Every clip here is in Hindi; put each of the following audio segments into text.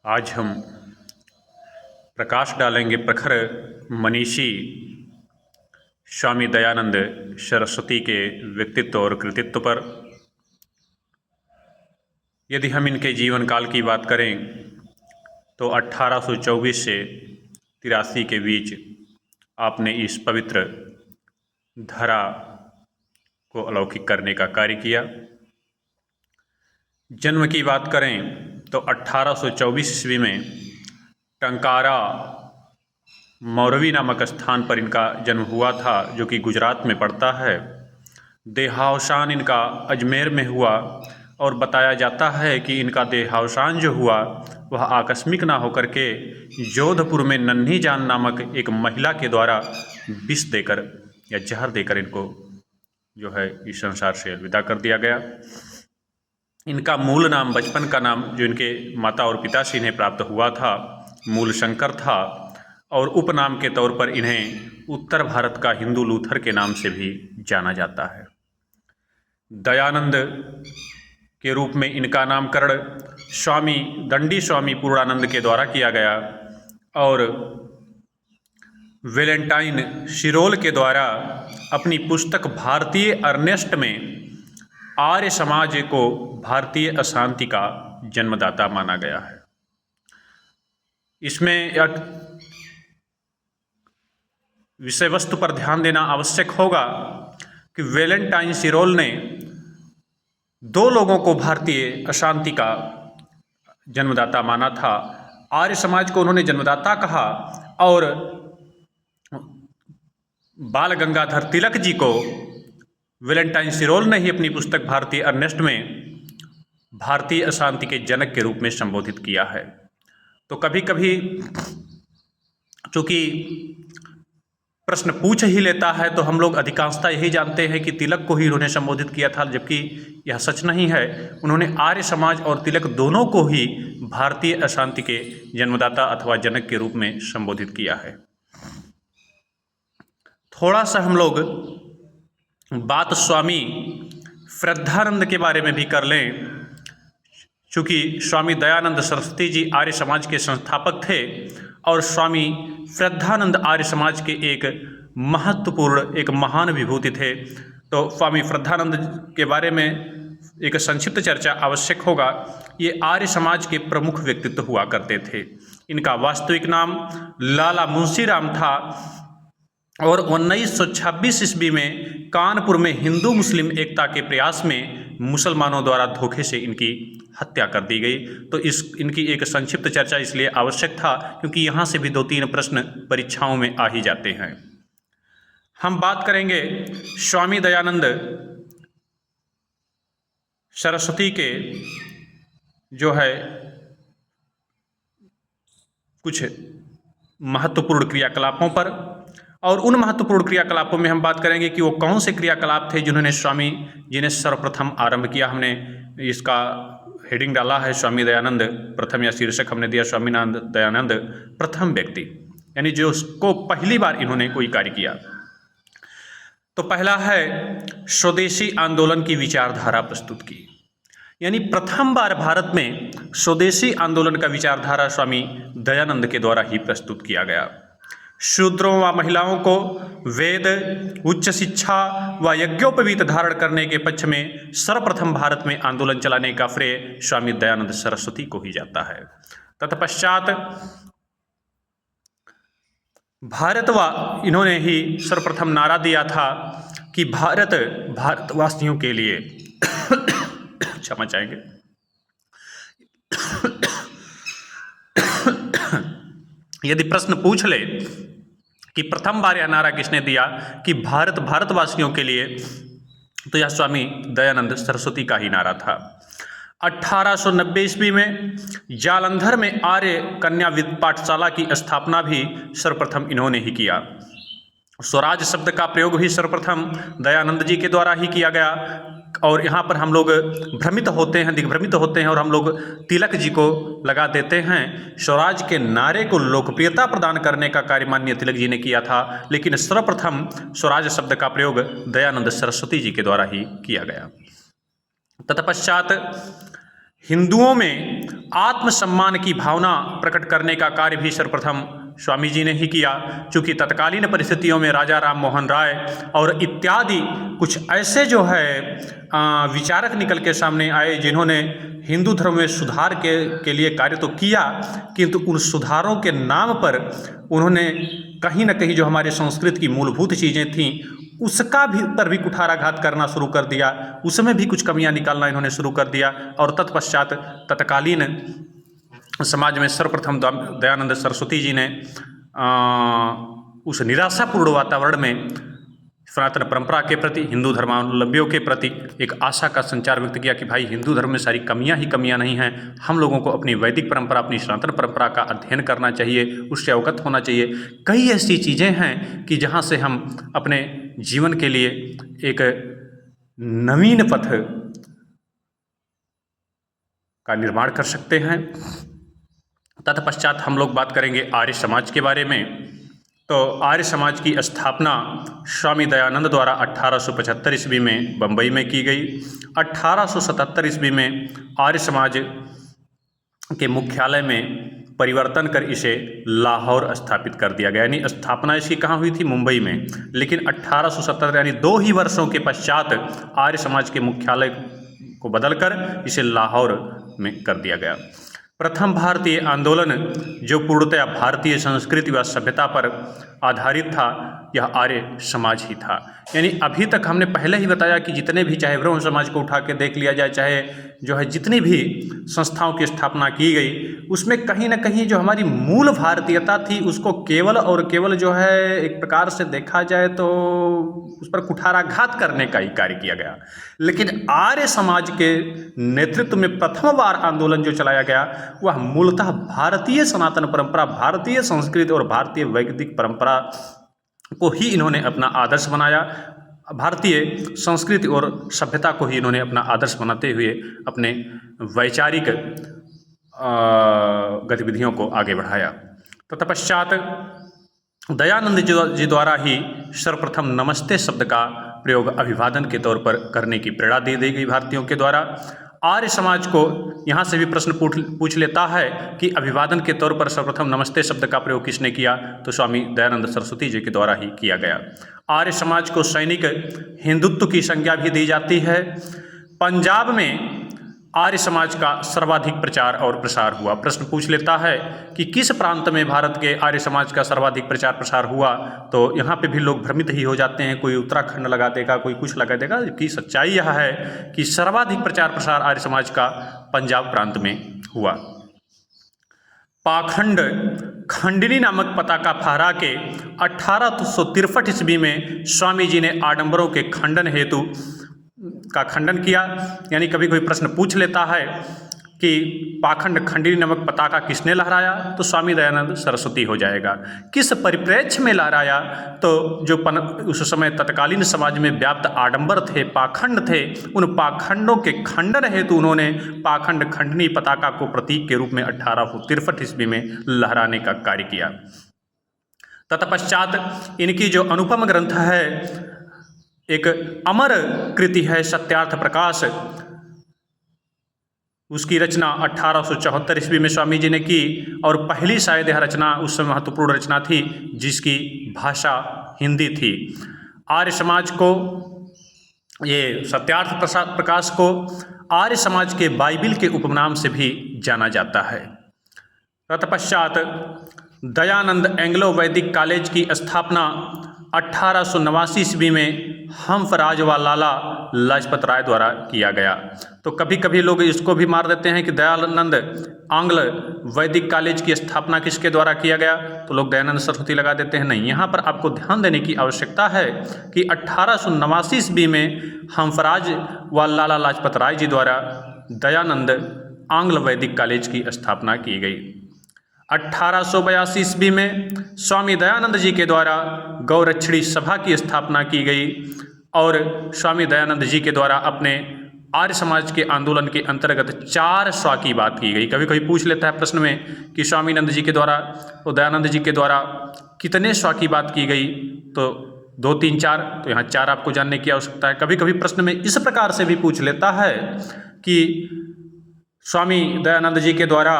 आज हम प्रकाश डालेंगे प्रखर मनीषी स्वामी दयानंद सरस्वती के व्यक्तित्व और कृतित्व पर। यदि हम इनके जीवन काल की बात करें तो 1824 से 83 के बीच आपने इस पवित्र धरा को अलौकिक करने का कार्य किया। जन्म की बात करें तो 1824 ईस्वी में टंकारा मौरवी नामक स्थान पर इनका जन्म हुआ था, जो कि गुजरात में पड़ता है। देहावसान इनका अजमेर में हुआ और बताया जाता है कि इनका देहावसान जो हुआ वह आकस्मिक ना होकर के जोधपुर में नन्ही जान नामक एक महिला के द्वारा विष देकर या जहर देकर इनको जो है इस संसार से अलविदा कर दिया गया। इनका मूल नाम, बचपन का नाम जो इनके माता और पिता से इन्हें प्राप्त हुआ था, मूल शंकर था और उपनाम के तौर पर इन्हें उत्तर भारत का हिंदू लूथर के नाम से भी जाना जाता है। दयानंद के रूप में इनका नामकरण स्वामी दंडी स्वामी पूर्णानंद के द्वारा किया गया और वेलेंटाइन शिरोल के द्वारा अपनी पुस्तक भारतीय अर्नेस्ट में आर्य समाज को भारतीय अशांति का जन्मदाता माना गया है। इसमें एक विषय वस्तु पर ध्यान देना आवश्यक होगा कि वेलेंटाइन शिरोल ने दो लोगों को भारतीय अशांति का जन्मदाता माना था। आर्य समाज को उन्होंने जन्मदाता कहा और बाल गंगाधर तिलक जी को वेलेंटाइन शिरोल ने ही अपनी पुस्तक भारतीय अर्नेस्ट में भारतीय अशांति के जनक के रूप में संबोधित किया है। तो कभी कभी चूँकि प्रश्न पूछ ही लेता है तो हम लोग अधिकांशतः यही जानते हैं कि तिलक को ही उन्होंने संबोधित किया था, जबकि यह सच नहीं है। उन्होंने आर्य समाज और तिलक दोनों को ही भारतीय अशांति के जन्मदाता अथवा जनक के रूप में संबोधित किया है। थोड़ा सा हम लोग बात स्वामी श्रद्धानंद के बारे में भी कर लें। चूँकि स्वामी दयानंद सरस्वती जी आर्य समाज के संस्थापक थे और स्वामी श्रद्धानंद आर्य समाज के एक महत्वपूर्ण, एक महान विभूति थे, तो स्वामी श्रद्धानंद के बारे में एक संक्षिप्त चर्चा आवश्यक होगा। ये आर्य समाज के प्रमुख व्यक्तित्व हुआ करते थे। इनका वास्तविक नाम लाला मुंशीराम था और 1926 ईस्वी में कानपुर में हिंदू मुस्लिम एकता के प्रयास में मुसलमानों द्वारा धोखे से इनकी हत्या कर दी गई। तो इनकी एक संक्षिप्त चर्चा इसलिए आवश्यक था क्योंकि यहाँ से भी 2-3 प्रश्न परीक्षाओं में आ ही जाते हैं। हम बात करेंगे स्वामी दयानंद सरस्वती के जो है कुछ महत्वपूर्ण क्रियाकलापों पर, और उन महत्वपूर्ण क्रियाकलापों में हम बात करेंगे कि वो कौन से क्रियाकलाप थे जिन्होंने स्वामी जी ने सर्वप्रथम आरंभ किया। हमने इसका हेडिंग डाला है स्वामी दयानंद प्रथम, या शीर्षक हमने दिया स्वामी दयानंद प्रथम व्यक्ति, यानी जो उसको पहली बार इन्होंने कोई कार्य किया। तो पहला है स्वदेशी आंदोलन की विचारधारा प्रस्तुत की, यानी प्रथम बार भारत में स्वदेशी आंदोलन का विचारधारा स्वामी दयानंद के द्वारा ही प्रस्तुत किया गया। शूद्रों व महिलाओं को वेद, उच्च शिक्षा व यज्ञोपवीत धारण करने के पक्ष में सर्वप्रथम भारत में आंदोलन चलाने का श्रेय स्वामी दयानंद सरस्वती को ही जाता है। तत्पश्चात इन्होंने ही सर्वप्रथम नारा दिया था कि भारतवासियों के लिए क्षमा चाहेंगे यदि प्रश्न पूछ ले कि प्रथम बार यह नारा किसने दिया कि भारतवासियों के लिए, तो यह स्वामी दयानंद सरस्वती का ही नारा था। 1890 ईस्वी में जालंधर में आर्य कन्या पाठशाला की स्थापना भी सर्वप्रथम इन्होंने ही किया। स्वराज शब्द का प्रयोग भी सर्वप्रथम दयानंद जी के द्वारा ही किया गया। और यहाँ पर हम लोग दिग्भ्रमित होते हैं और हम लोग तिलक जी को लगा देते हैं। स्वराज के नारे को लोकप्रियता प्रदान करने का कार्य माननीय तिलक जी ने किया था, लेकिन सर्वप्रथम स्वराज शब्द का प्रयोग दयानंद सरस्वती जी के द्वारा ही किया गया। तत्पश्चात हिंदुओं में आत्मसम्मान की भावना प्रकट करने का कार्य भी सर्वप्रथम स्वामी जी ने ही किया। चूँकि तत्कालीन परिस्थितियों में राजा राम मोहन राय और इत्यादि कुछ ऐसे जो है विचारक निकल के सामने आए जिन्होंने हिंदू धर्म में सुधार के लिए कार्य तो किया, किंतु उन सुधारों के नाम पर उन्होंने कहीं ना कहीं जो हमारे संस्कृत की मूलभूत चीज़ें थीं उसका भी पर भी कुठाराघात करना शुरू कर दिया, उसमें भी कुछ कमियां निकालना इन्होंने शुरू कर दिया। और तत्पश्चात तत्कालीन समाज में सर्वप्रथम दयानंद सरस्वती जी ने उस निराशापूर्ण वातावरण में सनातन परंपरा के प्रति, हिंदू धर्मावलंबियों के प्रति एक आशा का संचार व्यक्त किया कि भाई हिंदू धर्म में सारी कमियां ही कमियां नहीं हैं, हम लोगों को अपनी वैदिक परंपरा, अपनी सनातन परंपरा का अध्ययन करना चाहिए, उससे अवगत होना चाहिए। कई ऐसी चीज़ें हैं कि जहां से हम अपने जीवन के लिए एक नवीन पथ का निर्माण कर सकते हैं। तत्पश्चात हम लोग बात करेंगे आर्य समाज के बारे में। तो आर्य समाज की स्थापना स्वामी दयानंद द्वारा 1875 ईस्वी में बम्बई में की गई। 1877 ईस्वी में आर्य समाज के मुख्यालय में परिवर्तन कर इसे लाहौर स्थापित कर दिया गया। यानी स्थापना इसकी कहाँ हुई थी? मुंबई में। लेकिन 1877 यानी 2 ही वर्षों के पश्चात आर्य समाज के मुख्यालय को बदलकर इसे लाहौर में कर दिया गया। प्रथम भारतीय आंदोलन जो पूर्णतया भारतीय संस्कृति व सभ्यता पर आधारित था, यह आर्य समाज ही था। यानी अभी तक हमने पहले ही बताया कि जितने भी, चाहे ब्रह्म समाज को उठा के देख लिया जाए, चाहे जो है जितनी भी संस्थाओं की स्थापना की गई, उसमें कहीं ना कहीं जो हमारी मूल भारतीयता थी उसको केवल और केवल जो है एक प्रकार से देखा जाए तो उस पर कुठाराघात करने का ही कार्य किया गया। लेकिन आर्य समाज के नेतृत्व में प्रथम बार आंदोलन जो चलाया गया वह मूलतः भारतीय सनातन परंपरा, भारतीय संस्कृति और भारतीय वैदिक परंपरा को ही इन्होंने अपना आदर्श बनाया। भारतीय संस्कृति और सभ्यता को ही इन्होंने अपना आदर्श बनाते हुए अपने वैचारिक गतिविधियों को आगे बढ़ाया। तत्पश्चात दयानंद जी द्वारा ही सर्वप्रथम नमस्ते शब्द का प्रयोग अभिवादन के तौर पर करने की प्रेरणा दे दी गई भारतीयों के द्वारा। आर्य समाज को यहाँ से भी प्रश्न पूछ लेता है कि अभिवादन के तौर पर सर्वप्रथम नमस्ते शब्द का प्रयोग किसने किया? तो स्वामी दयानंद सरस्वती जी के द्वारा ही किया गया। आर्य समाज को सैनिक हिंदुत्व की संज्ञा भी दी जाती है। पंजाब में आर्य समाज का सर्वाधिक प्रचार और प्रसार हुआ। प्रश्न पूछ लेता है कि किस प्रांत में भारत के आर्य समाज का सर्वाधिक प्रचार प्रसार हुआ? तो यहाँ पे भी लोग भ्रमित ही हो जाते हैं, कोई उत्तराखंड लगा देगा, कोई कुछ लगा देगा। कि सच्चाई यह है कि सर्वाधिक प्रचार प्रसार आर्य समाज का पंजाब प्रांत में हुआ। पाखंड खंडनी नामक पताका फहरा के 1863 ईस्वी में स्वामी जी ने आडंबरों के खंडन हेतु का खंडन किया। यानी कभी कोई प्रश्न पूछ लेता है कि पाखंड खंडनी नामक पताका किसने लहराया? तो स्वामी दयानंद सरस्वती हो जाएगा। किस परिप्रेक्ष्य में लहराया? तो जो उस समय तत्कालीन समाज में व्याप्त आडंबर थे, पाखंड थे, उन पाखंडों के खंडन हेतु उन्होंने पाखंड खंडनी पताका को प्रतीक के रूप में 1863 ईस्वी में लहराने का कार्य किया। तत्पश्चात इनकी जो अनुपम ग्रंथ है, एक अमर कृति है सत्यार्थ प्रकाश, उसकी रचना 1874 ईस्वी में स्वामी जी ने की और पहली शायद यह रचना उस समय महत्वपूर्ण रचना थी जिसकी भाषा हिंदी थी। आर्य समाज को, ये सत्यार्थ प्रकाश को आर्य समाज के बाइबिल के उपनाम से भी जाना जाता है। तत्पश्चात दयानंद एंग्लो वैदिक कॉलेज की स्थापना 1889 ईस्वी में हंसराज व लाला लाजपत राय द्वारा किया गया। तो कभी कभी लोग इसको भी मार देते हैं कि दयानंद आंग्ल वैदिक कॉलेज की स्थापना किसके द्वारा किया गया? तो लोग दयानंद सरस्वती लगा देते हैं। नहीं, यहाँ पर आपको ध्यान देने की आवश्यकता है कि 1889 ईस्वी में हंसराज व लाला लाजपत राय जी द्वारा दयानंद आंग्ल वैदिक कॉलेज की स्थापना की गई। 1882 ईस्वी में स्वामी दयानंद जी के द्वारा गौरक्षणी सभा की स्थापना की गई और स्वामी दयानंद जी के द्वारा अपने आर्य समाज के आंदोलन के अंतर्गत 4 स्वा की बात की गई। कभी कभी पूछ लेता है प्रश्न में कि स्वामीनंद जी के द्वारा और दयानंद जी के द्वारा कितने स्वा की बात की गई? तो 2, 3, 4। तो यहाँ 4 आपको जानने की आवश्यकता है। कभी कभी प्रश्न में इस प्रकार से भी पूछ लेता है कि स्वामी दयानंद जी के द्वारा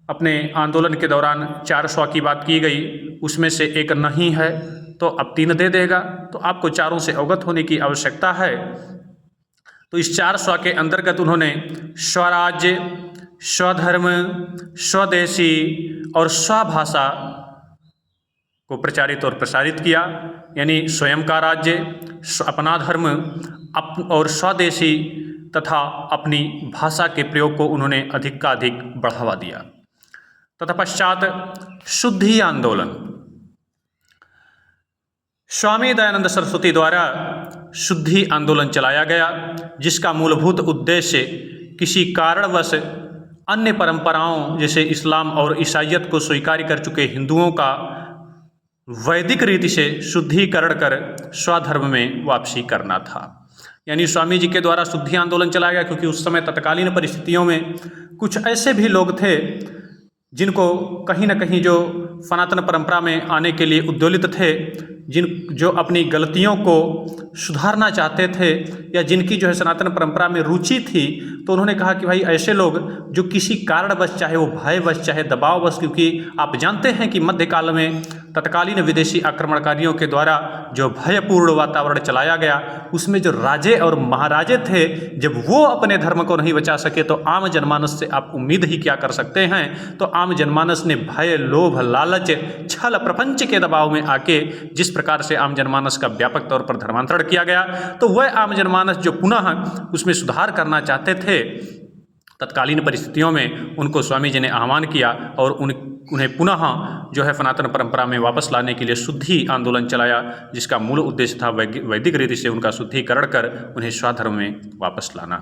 अपने आंदोलन के दौरान 4 स्व की बात की गई, उसमें से एक नहीं है तो अब 3 दे देगा। तो आपको चारों से अवगत होने की आवश्यकता है। तो इस 4 स्व के अंतर्गत उन्होंने स्वराज्य, स्वधर्म, स्वदेशी और स्वभाषा को प्रचारित और प्रसारित किया। यानी स्वयं का राज्य, अपना धर्म और स्वदेशी तथा अपनी भाषा के प्रयोग को उन्होंने अधिक का अधिक बढ़ावा दिया। तत्पश्चात शुद्धि आंदोलन, स्वामी दयानंद सरस्वती द्वारा शुद्धि आंदोलन चलाया गया, जिसका मूलभूत उद्देश्य किसी कारणवश अन्य परंपराओं जैसे इस्लाम और ईसाइयत को स्वीकार कर चुके हिंदुओं का वैदिक रीति से शुद्धिकरण कर स्वधर्म में वापसी करना था। यानी स्वामी जी के द्वारा शुद्धि आंदोलन चलाया गया, क्योंकि उस समय तत्कालीन परिस्थितियों में कुछ ऐसे भी लोग थे जिनको कहीं न कहीं जो सनातन परंपरा में आने के लिए उद्वेलित थे, जो अपनी गलतियों को सुधारना चाहते थे या जिनकी जो है सनातन परंपरा में रुचि थी, तो उन्होंने कहा कि भाई ऐसे लोग जो किसी कारणवश, चाहे वो भयवश चाहे दबाववश, क्योंकि आप जानते हैं कि मध्यकाल में तत्कालीन विदेशी आक्रमणकारियों के द्वारा जो भयपूर्ण वातावरण चलाया गया, उसमें जो राजे और महाराजे थे, जब वो अपने धर्म को नहीं बचा सके तो आम जनमानस से आप उम्मीद ही क्या कर सकते हैं। तो आम जनमानस ने भय, लोभ, लालच, छल प्रपंच के दबाव में आके जिस प्रकार से आम जनमानस का व्यापक तौर पर धर्मांतरण किया गया, तो वह आम जनमानस जो पुनः उसमें सुधार करना चाहते थे, तत्कालीन परिस्थितियों में उनको स्वामी जी ने आह्वान किया और उन्हें पुनः जो है सनातन परंपरा में वापस लाने के लिए शुद्धि आंदोलन चलाया, जिसका मूल उद्देश्य था वैदिक रीति से उनका शुद्धिकरण कर उन्हें स्वधर्म में वापस लाना।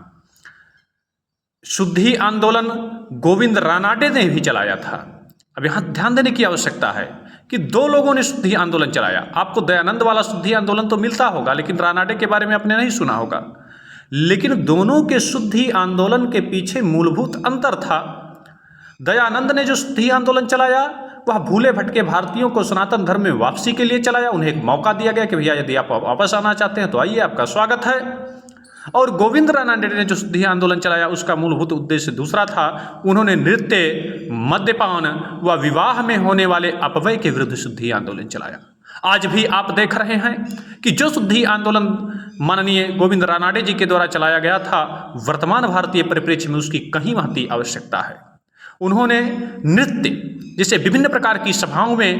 शुद्धि आंदोलन गोविंद रानाडे ने भी चलाया था। अब यहाँ ध्यान देने की आवश्यकता है कि 2 लोगों ने शुद्धि आंदोलन चलाया। आपको दयानंद वाला शुद्धि आंदोलन तो मिलता होगा, लेकिन रानाडे के बारे में आपने नहीं सुना होगा। लेकिन दोनों के शुद्धि आंदोलन के पीछे मूलभूत अंतर था। दयानंद ने जो शुद्धि आंदोलन चलाया वह भूले भटके भारतीयों को सनातन धर्म में वापसी के लिए चलाया। उन्हें एक मौका दिया गया कि भैया यदि आप वापस आना चाहते हैं तो आइए, आपका स्वागत है। और गोविंद रानाडे ने जो शुद्धि आंदोलन चलाया उसका मूलभूत उद्देश्य दूसरा था। उन्होंने नृत्य, मद्यपान व विवाह में होने वाले अपव्यय के विरुद्ध शुद्धि आंदोलन चलाया। आज भी आप देख रहे हैं कि जो शुद्धि आंदोलन माननीय गोविंद रानाडे जी के द्वारा चलाया गया था, वर्तमान भारतीय परिप्रेक्ष्य में उसकी कहीं महती आवश्यकता है। उन्होंने नृत्य जैसे विभिन्न प्रकार की सभाओं में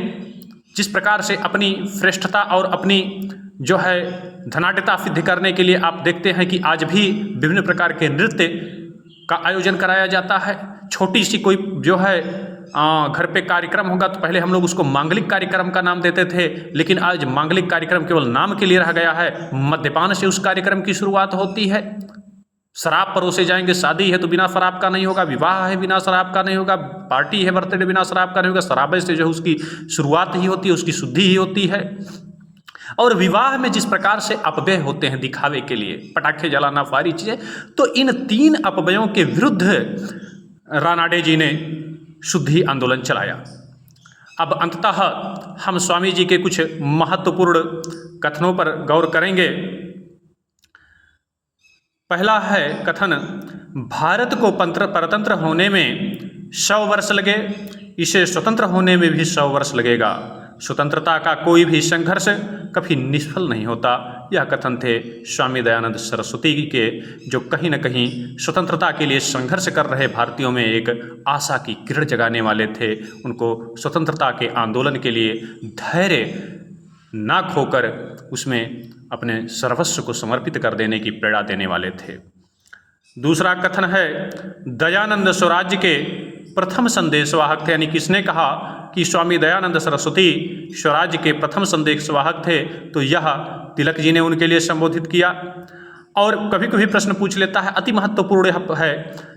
जिस प्रकार से अपनी श्रेष्ठता और अपनी जो है धनाढ़ता सिद्ध करने के लिए आप देखते हैं कि आज भी विभिन्न प्रकार के नृत्य का आयोजन कराया जाता है। छोटी सी कोई जो है घर पे कार्यक्रम होगा तो पहले हम लोग उसको मांगलिक कार्यक्रम का नाम देते थे, लेकिन आज मांगलिक कार्यक्रम केवल नाम के लिए रह गया है। मद्यपान से उस कार्यक्रम की शुरुआत होती है, शराब परोसे जाएंगे, शादी है तो बिना शराब का नहीं होगा, विवाह है बिना शराब का नहीं होगा, पार्टी है बर्थडे बिना शराब का नहीं होगा। शराब से जो है उसकी शुरुआत ही होती है, उसकी शुद्धि ही होती है। और विवाह में जिस प्रकार से अपव्यय होते हैं दिखावे के लिए, पटाखे जलाना, सारी चीजें, तो इन 3 अपव्ययों के विरुद्ध रानाडे जी ने शुद्धि आंदोलन चलाया। अब अंततः हम स्वामी जी के कुछ महत्वपूर्ण कथनों पर गौर करेंगे। पहला है कथन, भारत को परतंत्र होने में 100 वर्ष लगे, इसे स्वतंत्र होने में भी 100 वर्ष लगेगा। स्वतंत्रता का कोई भी संघर्ष कभी निष्फल नहीं होता। यह कथन थे स्वामी दयानंद सरस्वती के, जो कहीं न कहीं स्वतंत्रता के लिए संघर्ष कर रहे भारतीयों में एक आशा की किरण जगाने वाले थे। उनको स्वतंत्रता के आंदोलन के लिए धैर्य ना खोकर उसमें अपने सर्वस्व को समर्पित कर देने की प्रेरणा देने वाले थे। दूसरा कथन है, दयानंद स्वराज्य के प्रथम संदेशवाहक थे। यानी किसने कहा कि स्वामी दयानंद सरस्वती स्वराज्य के प्रथम संदेशवाहक थे, तो यह तिलक जी ने उनके लिए संबोधित किया। और कभी कभी प्रश्न पूछ लेता है, अति महत्वपूर्ण है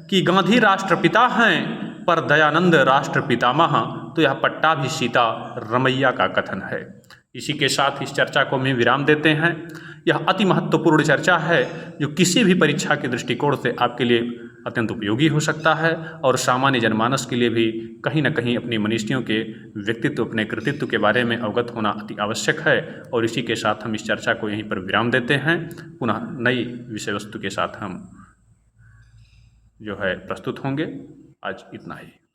कि गांधी राष्ट्रपिता हैं पर दयानंद राष्ट्र पितामह, तो यह पट्टाभिषिता रमैया का कथन है। इसी के साथ इस चर्चा को हम विराम देते हैं। यह अति महत्वपूर्ण चर्चा है जो किसी भी परीक्षा के दृष्टिकोण से आपके लिए अत्यंत उपयोगी हो सकता है और सामान्य जनमानस के लिए भी कहीं न कहीं अपनी मनीषियों के व्यक्तित्व, अपने कृतित्व के बारे में अवगत होना अति आवश्यक है। और इसी के साथ हम इस चर्चा को यहीं पर विराम देते हैं। पुनः नई विषय वस्तु के साथ हम जो है प्रस्तुत होंगे। आज इतना ही।